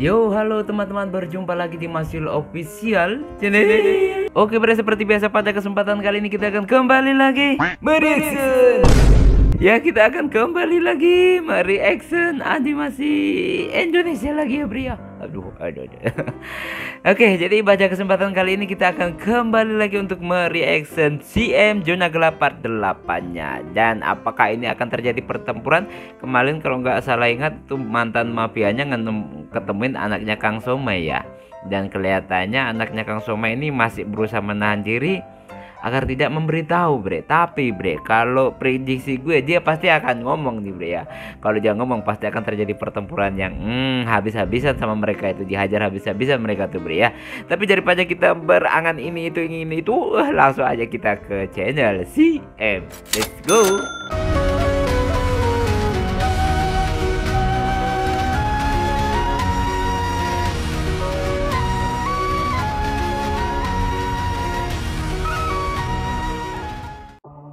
Yo, halo teman-teman, berjumpa lagi di Masyul Official channel. Oke, bre, seperti biasa pada kesempatan kali ini kita akan kembali lagi mereaction. Ya, kita akan kembali lagi mereaction animasi Indonesia lagi ya, Bria. Aduh. Oke, jadi pada kesempatan kali ini kita akan kembali lagi untuk mereaction CM Zona Gelap part 8-nya. Dan apakah ini akan terjadi pertempuran? Kemarin kalau nggak salah ingat tuh mantan mafianya ketemuin anaknya Kang Somai ya. Dan kelihatannya anaknya Kang Somai ini masih berusaha menahan diri agar tidak memberitahu, bre. Tapi bre, kalau prediksi gue dia pasti akan ngomong nih, bre ya. Kalau dia ngomong pasti akan terjadi pertempuran yang habis-habisan sama mereka itu, dihajar habis-habisan mereka tuh, bre ya. Tapi daripada kita berangan ini itu, langsung aja kita ke channel CM. Let's go.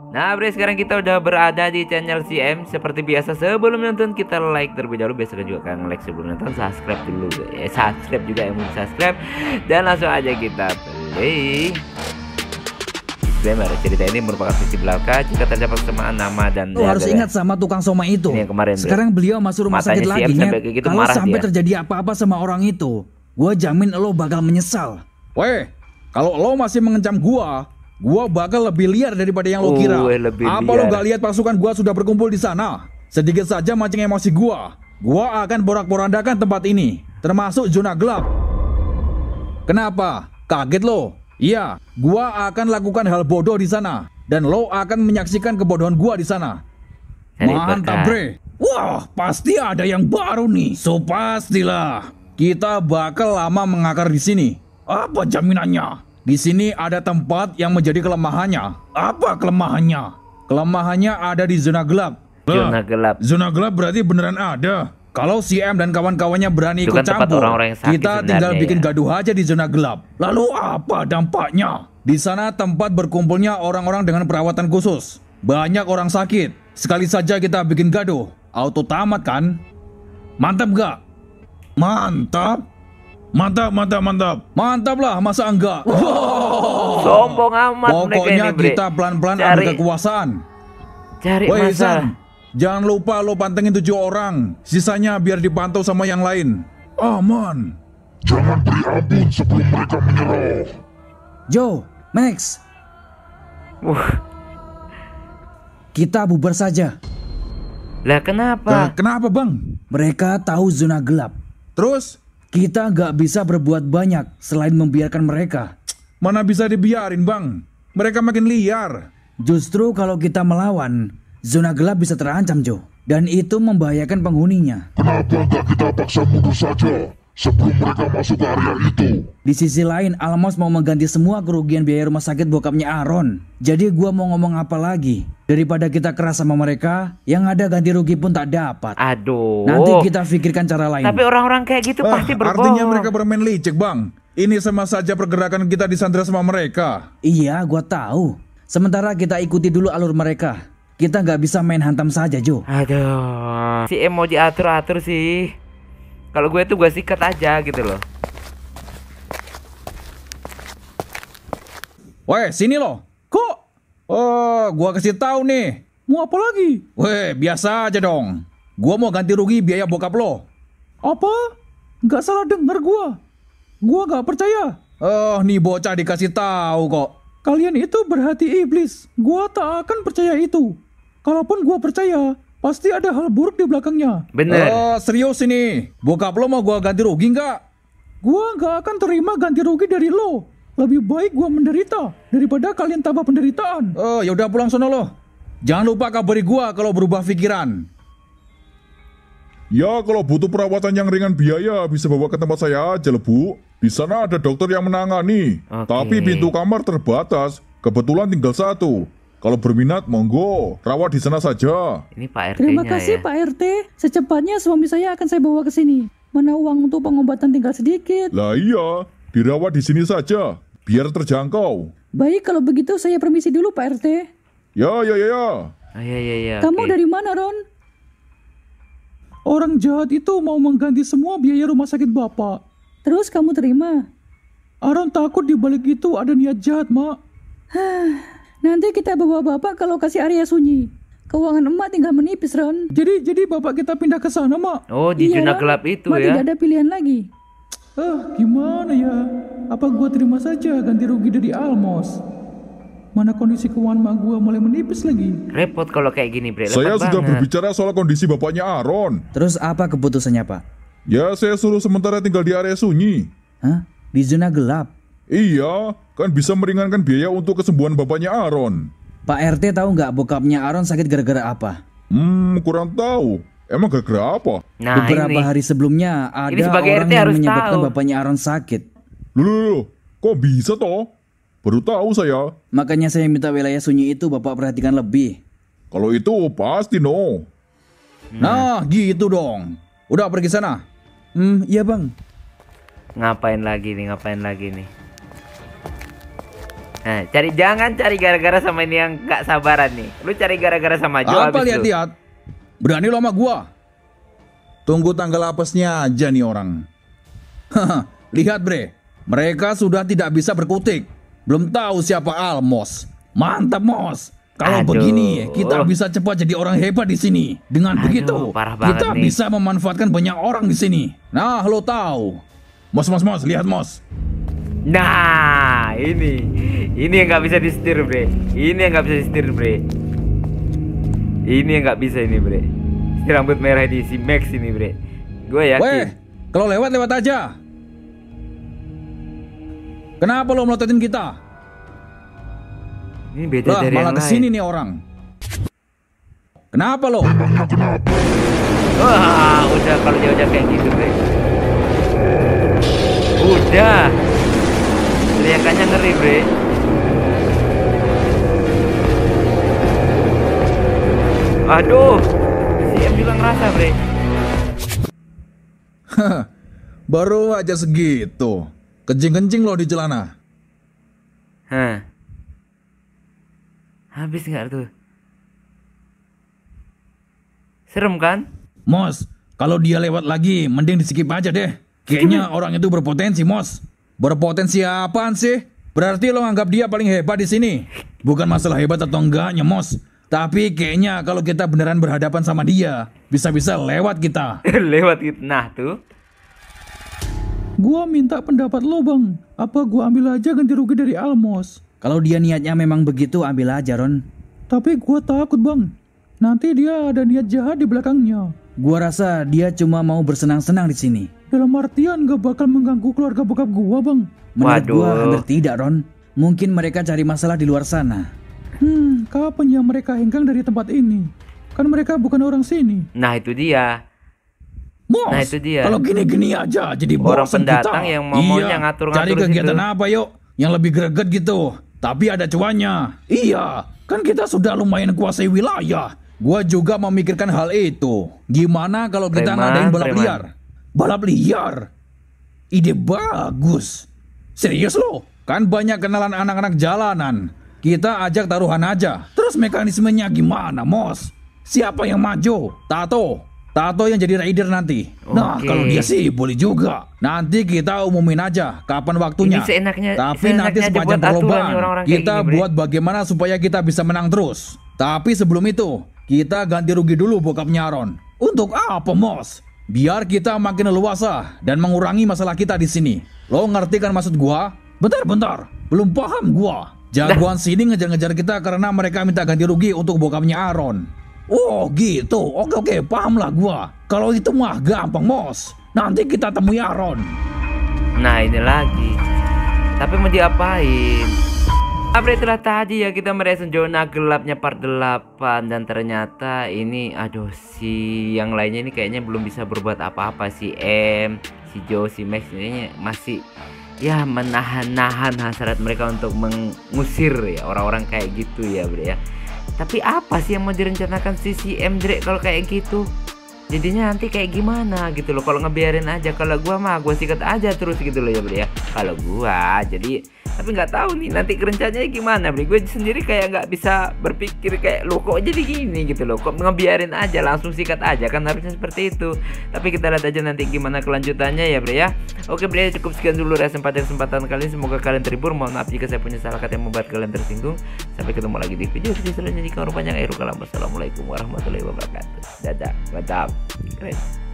Nah, bre, sekarang kita udah berada di channel CM. Seperti biasa, sebelum nonton kita like terlebih dahulu. Biasakan juga kan like sebelum nonton, subscribe dulu. Subscribe juga yang mau subscribe. Dan langsung aja kita play. Disclaimer, cerita ini merupakan fiksi belaka. Jika terdapat kesamaan nama dan Lu harus ingat sama tukang somai itu. Ini yang kemarin, sekarang beliau masuk rumah sakit lagi, gitu, kalau sampai terjadi apa-apa sama orang itu, gua jamin lo bakal menyesal. Weh, kalau lo masih mengancam gua bakal lebih liar daripada yang lo kira. Apa lo gak lihat pasukan gua sudah berkumpul di sana? Sedikit saja mancing emosi gua akan porak-porandakan tempat ini, termasuk zona gelap. Kenapa? Kaget lo? Iya, gua akan lakukan hal bodoh di sana, dan lo akan menyaksikan kebodohan gua di sana. Mantap, bre. Wah, pasti ada yang baru nih. So pastilah kita bakal lama mengakar di sini. Apa jaminannya? Di sini ada tempat yang menjadi kelemahannya. Apa kelemahannya? Kelemahannya ada di zona gelap. Zona gelap. Zona gelap berarti beneran ada. Kalau CM dan kawan-kawannya berani ikut campur, kita tinggal bikin gaduh aja di zona gelap. Lalu apa dampaknya? Di sana tempat berkumpulnya orang-orang dengan perawatan khusus. Banyak orang sakit. Sekali saja kita bikin gaduh, auto tamat kan? Mantap gak? Mantap. Mantap lah, masa enggak? Sombong amat. Pokoknya ini, kita pelan-pelan ambil kekuasaan. Cari masalah. Jangan lupa lo pantengin 7 orang. Sisanya biar dipantau sama yang lain. Aman. Jangan beri ampun sebelum mereka menyerah. Joe, Max, kita bubar saja. Lah kenapa? Kenapa bang? Mereka tahu zona gelap. Terus? Kita gak bisa berbuat banyak selain membiarkan mereka. Mana bisa dibiarin bang? Mereka makin liar. Justru kalau kita melawan, zona gelap bisa terancam, Joe. Dan itu membahayakan penghuninya. Kenapa gak kita paksa mundur saja sebelum mereka masuk ke area itu? Di sisi lain, Alamos mau mengganti semua kerugian biaya rumah sakit bokapnya Aaron. Jadi gua mau ngomong apa lagi? Daripada kita keras sama mereka, yang ada ganti rugi pun tak dapat. Aduh. Nanti kita pikirkan cara lain. Tapi orang-orang kayak gitu pasti berbohong. Artinya mereka bermain licik bang. Ini sama saja pergerakan kita disandra sama mereka. Iya, gua tahu. Sementara kita ikuti dulu alur mereka. Kita nggak bisa main hantam saja, Joe. Aduh. Si emoji atur-atur sih. Kalau gue tuh gue sikat aja gitu loh. Weh, sini loh. Kok? Oh, gua kasih tahu nih. Mau apa lagi? Weh, biasa aja dong. Gua mau ganti rugi biaya bokap lo. Apa? Gak salah denger gua. Gua gak percaya. Oh, nih bocah dikasih tahu kok. Kalian itu berhati iblis. Gua tak akan percaya itu. Kalaupun gua percaya, pasti ada hal buruk di belakangnya. Bener. Oh, serius ini. Bokap lo mau gua ganti rugi nggak? Gua nggak akan terima ganti rugi dari lo. Lebih baik gua menderita daripada kalian tambah penderitaan. Oh, ya udah pulang sono lo. Jangan lupa kabari gua kalau berubah pikiran. Ya, kalau butuh perawatan yang ringan biaya bisa bawa ke tempat saya aja, Bu. Di sana ada dokter yang menangani. Tapi pintu kamar terbatas. Kebetulan tinggal 1. Kalau berminat, monggo, rawat di sana saja. Ini Pak RT-nya. Terima kasih ya. Pak RT. Secepatnya suami saya akan saya bawa ke sini. Mana uang untuk pengobatan tinggal sedikit. Lah iya, dirawat di sini saja, biar terjangkau. Baik, kalau begitu saya permisi dulu Pak RT. Ya. Oh, ya. Kamu dari mana, Ron? Orang jahat itu mau mengganti semua biaya rumah sakit Bapak. Terus kamu terima? Aron takut di balik itu ada niat jahat, Mak. Nanti kita bawa Bapak ke lokasi area sunyi. Keuangan emak tinggal menipis, Ron. Jadi Bapak kita pindah ke sana, Mak. Oh, di zona gelap itu ya. Tidak ada pilihan lagi. Gimana ya? Apa gua terima saja ganti rugi dari Almos? Mana kondisi keuangan mak gua mulai menipis lagi. Repot kalau kayak gini, Bre. Saya sudah banget berbicara soal kondisi bapaknya Aaron. Terus apa keputusannya, Pak? Ya, saya suruh sementara tinggal di area sunyi. Hah? Di zona gelap? Iya, kan bisa meringankan biaya untuk kesembuhan bapaknya Aaron. Pak RT tahu nggak bokapnya Aaron sakit gara-gara apa? Kurang tahu. Emang gara-gara apa? Nah, Beberapa hari sebelumnya ada sebagai orang RT yang harus menyebabkan tahu. bapaknya Aaron sakit. Loh, kok bisa toh? Baru tahu saya. Makanya saya minta wilayah sunyi itu Bapak perhatikan lebih. Kalau itu pasti no. Nah, gitu dong. Udah pergi sana. Iya Bang. Ngapain lagi nih? Nah, jangan cari gara-gara sama ini yang gak sabaran nih. Lu cari gara-gara sama Jo. Apa lihat-lihat? Berani lo sama gua? Tunggu tanggal apesnya aja nih orang. Lihat bre, mereka sudah tidak bisa berkutik. Belum tahu siapa Almos. Mantap Mos. Kalau begini kita bisa cepat jadi orang hebat di sini. Dengan begitu kita bisa memanfaatkan banyak orang di sini. Nah lo tahu. Mos, lihat Mos. Nah, ini yang nggak bisa disetir, bre. Ini yang nggak bisa ini, bre. Si rambut merah di si Max ini, bre. Gue yakin. Weh, kalau lewat aja. Kenapa lo melototin kita? Ini beda dari malah yang kesini lain. nih orang. Kenapa lo? Wah, udah kalau jauh-jauh kayak gitu, bre. Udah. Teriakannya ngeri, bre. Aduh, si M bilang rasa, bre. Baru aja segitu. Kencing-kencing lo di celana. Habis nggak tuh? Serem kan? Mos, kalau dia lewat lagi, mending di-skip aja deh. Kayaknya orang itu berpotensi, Mos. Berpotensi apaan sih? Berarti lo anggap dia paling hebat di sini. Bukan masalah hebat atau enggaknya, Mos. Tapi kayaknya kalau kita beneran berhadapan sama dia, bisa-bisa lewat kita. Lewat gitu. Nah tuh. Gua minta pendapat lo, Bang. Apa gua ambil aja ganti rugi dari Almos? Kalau dia niatnya memang begitu, ambil aja, Ron. Tapi gua takut, Bang. Nanti dia ada niat jahat di belakangnya. Gua rasa dia cuma mau bersenang-senang di sini. Dalam artian gak bakal mengganggu keluarga bokap gua, Bang. Menurut gua hampir tidak, Ron. Mungkin mereka cari masalah di luar sana. Kapan ya mereka hengkang dari tempat ini? Kan mereka bukan orang sini. Nah itu dia. Bos, nah itu dia. Kalau gini-gini aja jadi orang bosan pendatang kita. yang maunya ngatur-ngatur. Cari kegiatan apa yuk? Yang lebih greget gitu. Tapi ada cuannya. Iya, kan kita sudah lumayan kuasai wilayah. Gua juga memikirkan hal itu. Gimana kalau kita ngadain balap liar? Balap liar? Ide bagus. Serius lo? Kan banyak kenalan anak-anak jalanan. Kita ajak taruhan aja. Terus mekanismenya gimana, Mos? Siapa yang maju? Tato yang jadi rider nanti. Nah, kalau dia sih boleh juga. Nanti kita umumin aja kapan waktunya. Tapi nanti sepanjang perlombaan kita buat bagaimana supaya kita bisa menang terus. Tapi sebelum itu, kita ganti rugi dulu bokapnya Aaron. Untuk apa, Mos? Biar kita makin leluasa dan mengurangi masalah kita di sini. Lo ngerti kan maksud gua? Bentar. Belum paham gua. Jagoan sini ngejar-ngejar kita karena mereka minta ganti rugi untuk bokapnya Aaron. Oh gitu, oke, paham lah gua. Kalau itu mah gampang, Mos. Nanti kita temui Aaron. Nah ini lagi. Tapi mau diapain? Itulah tadi ya kita merayakan zona gelapnya part 8. Dan ternyata ini si yang lainnya ini kayaknya belum bisa berbuat apa-apa. Si M, si Joe, si Max ini masih ya menahan-nahan hasrat mereka untuk mengusir ya orang-orang kayak gitu ya, Bre ya. Tapi apa sih yang mau direncanakan si M, Dre, kalau kayak gitu? Jadinya nanti kayak gimana gitu loh kalau ngebiarin aja. Kalau gua mah gua sikat aja terus gitu loh ya, Bre ya. Kalau gua jadi Tapi nggak tahu nih nanti kerencananya gimana, Bre. Gue sendiri kayak nggak bisa berpikir kayak lo kok jadi gini gitu loh. Kok ngebiarin aja, langsung sikat aja, kan harusnya seperti itu. Tapi kita lihat aja nanti gimana kelanjutannya ya, Bre ya. Oke, Bre, cukup sekian dulu kesempatan kali ini. Semoga kalian terhibur. Mohon maaf jika saya punya salah kata yang membuat kalian tersinggung. Sampai ketemu lagi di video selanjutnya. Jika orang panjang, wassalamualaikum warahmatullahi wabarakatuh. Dadah, mantap, keren.